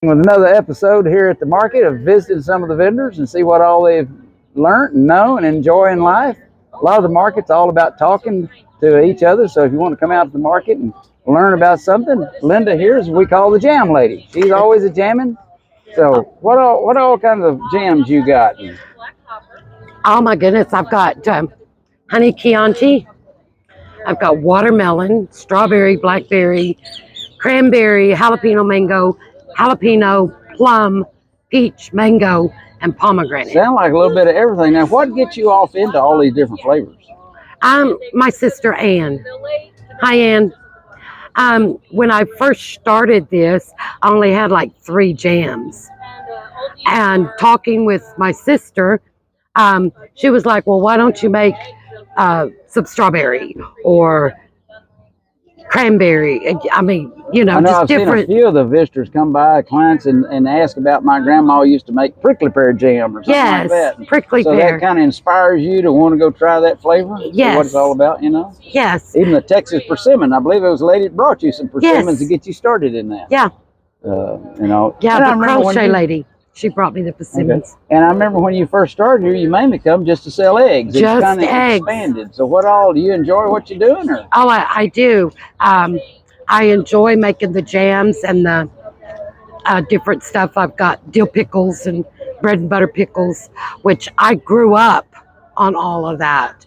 with another episode here at the market of visiting some of the vendors and see what all they've learned and know and enjoy in life. A lot of the market's all about talking to each other. So if you want to come out to the market and learn about something, Linda here is what we call the jam lady. She's always a jamming. So what all kinds of jams you got? Oh my goodness, I've got honey Chianti. I've got watermelon, strawberry, blackberry, cranberry, jalapeno mango, jalapeno, plum, peach, mango, and pomegranate. Sound like a little bit of everything. Now, what gets you off into all these different flavors? My sister Ann. Hi Ann. When I first started this, I only had like 3 jams. And talking with my sister, she was like, well, why don't you make some strawberry or cranberry? I mean, I know just I've seen a different. few of the visitors come by, clients, and ask about my grandma used to make prickly pear jam or something like Yes, that. prickly So pear. that kind of inspires you to want to go try that flavor? See what Yes. it's all about, you know? Yes. Even the Texas persimmon. I believe it was a lady that brought you some persimmons Yes. to get you started in that. Yeah. Yeah, the crochet lady. She brought me the persimmons. Okay. And I remember when you first started here, you mainly come just to sell eggs. It's Just kind of eggs. expanded. So what all, do you enjoy what you're doing? Or? Oh, I do. I enjoy making the jams and the different stuff. I've got dill pickles and bread and butter pickles, which I grew up on all of that.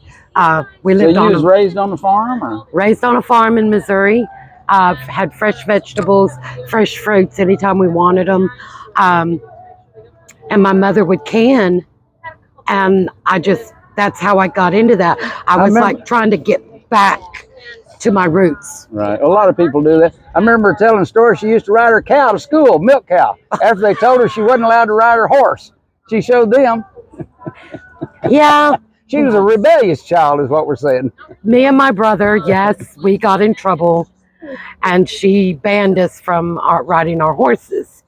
We lived So you was raised on the farm? Or? Raised on a farm in Missouri. Had fresh vegetables, fresh fruits anytime we wanted them. And my mother would can, and that's how I got into that. I was like trying to get back to my roots. Right. A lot of people do that. I remember telling a story. She used to ride her cow to school, milk cow. After they told her she wasn't allowed to ride her horse, she showed them. Yeah. She was a rebellious child, is what we're saying. Me and my brother, yes, we got in trouble, and she banned us from riding our horses.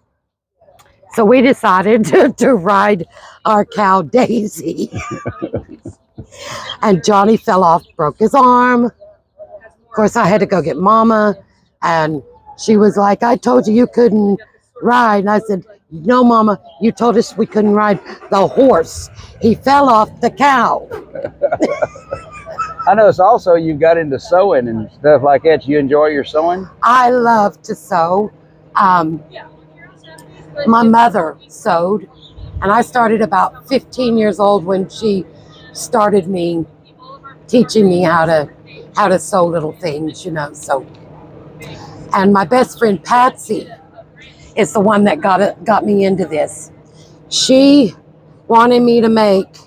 So we decided to ride our cow Daisy. And Johnny fell off, broke his arm. Of course, I had to go get Mama, and she was like, I told you couldn't ride. And I said, no, Mama, you told us we couldn't ride the horse. He fell off the cow. I noticed also you got into sewing and stuff like that. You enjoy your sewing? I love to sew. My mother sewed, and I started about 15 years old when she started teaching me how to sew little things, So, and my best friend Patsy is the one that got me into this. She wanted me to make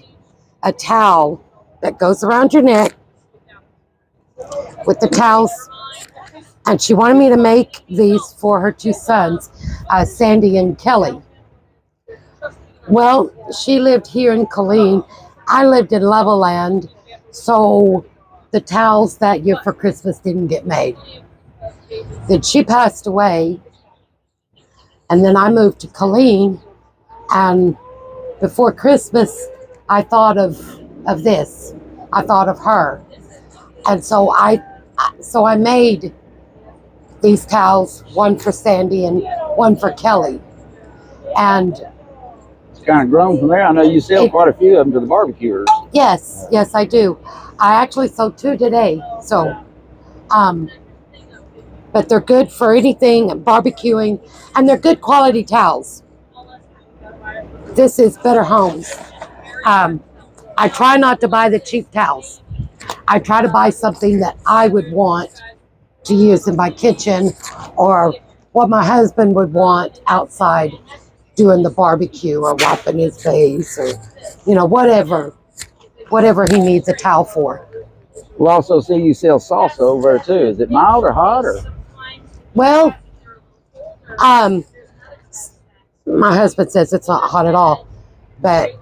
a towel that goes around your neck with the towels. And she wanted me to make these for her 2 sons, Sandy and Kelly. Well, she lived here in Killeen. I lived in Levelland, so the towels that year for Christmas didn't get made. Then she passed away, and then I moved to Killeen, and before Christmas, I thought of this. I thought of her. And so I made these towels, one for Sandy and one for Kelly. And it's kind of grown from there. I know you sell quite a few of them to the barbecuers. Yes, I do. I actually sold 2 today. So, but they're good for anything, barbecuing, and they're good quality towels. This is Better Homes. I try not to buy the cheap towels. I try to buy something that I would want to use in my kitchen, or what my husband would want outside doing the barbecue or wiping his face, or whatever he needs a towel for. We'll also see you sell salsa over there too. Is it mild or hot? Or? Well, my husband says it's not hot at all, but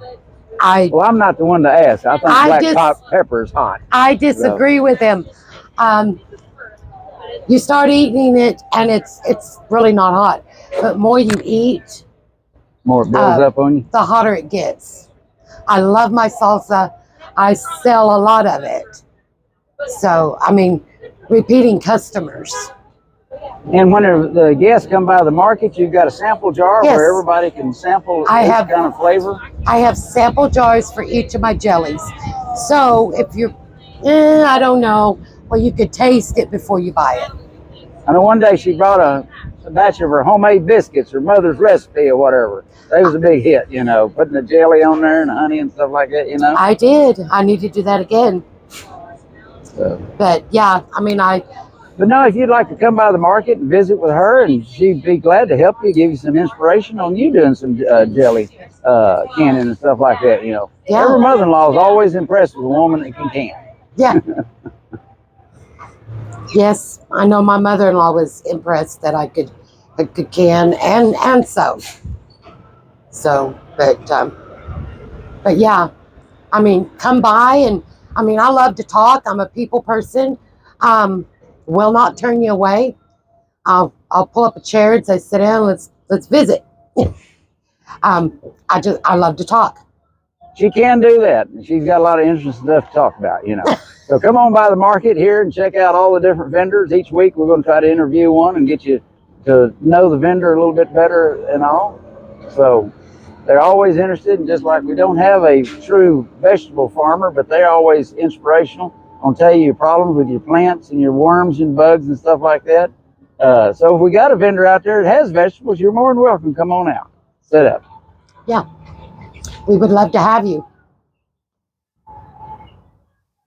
well, I'm not the one to ask. I think black pepper is hot. I disagree with him. You start eating it, and it's really not hot. But more you eat, more it builds up on you. The hotter it gets. I love my salsa. I sell a lot of it. So, I mean, repeating customers. And when the guests come by the market, you've got a sample jar Yes. where everybody can sample I each have- kind of flavor. I have sample jars for each of my jellies. So if you're, I don't know, well, you could taste it before you buy it. I know one day she brought a batch of her homemade biscuits, her mother's recipe or whatever. They was a big hit, you know, putting the jelly on there and the honey and stuff like that, you know. I did. I need to do that again. So. But yeah, I mean, But no, if you'd like to come by the market and visit with her, and she'd be glad to help you, give you some inspiration on you doing some jelly canning and stuff like that, you know. Yeah. Every mother-in-law is always impressed with a woman that can can. yeah. Yes, I know my mother-in-law was impressed that I could can and sew. So, but yeah, I mean, come by, and I mean, I love to talk. I'm a people person. Will not turn you away. I'll pull up a chair and say, sit down, let's visit. I love to talk. She can do that. She's got a lot of interesting stuff to talk about, you know. So come on by the market here and check out all the different vendors. Each week we're going to try to interview one and get you to know the vendor a little bit better and all. So they're always interested, and just like we don't have a true vegetable farmer, but they're always inspirational on tell you your problems with your plants and your worms and bugs and stuff like that. So if we got a vendor out there that has vegetables, you're more than welcome. Come on out. Set up. Yeah, we would love to have you.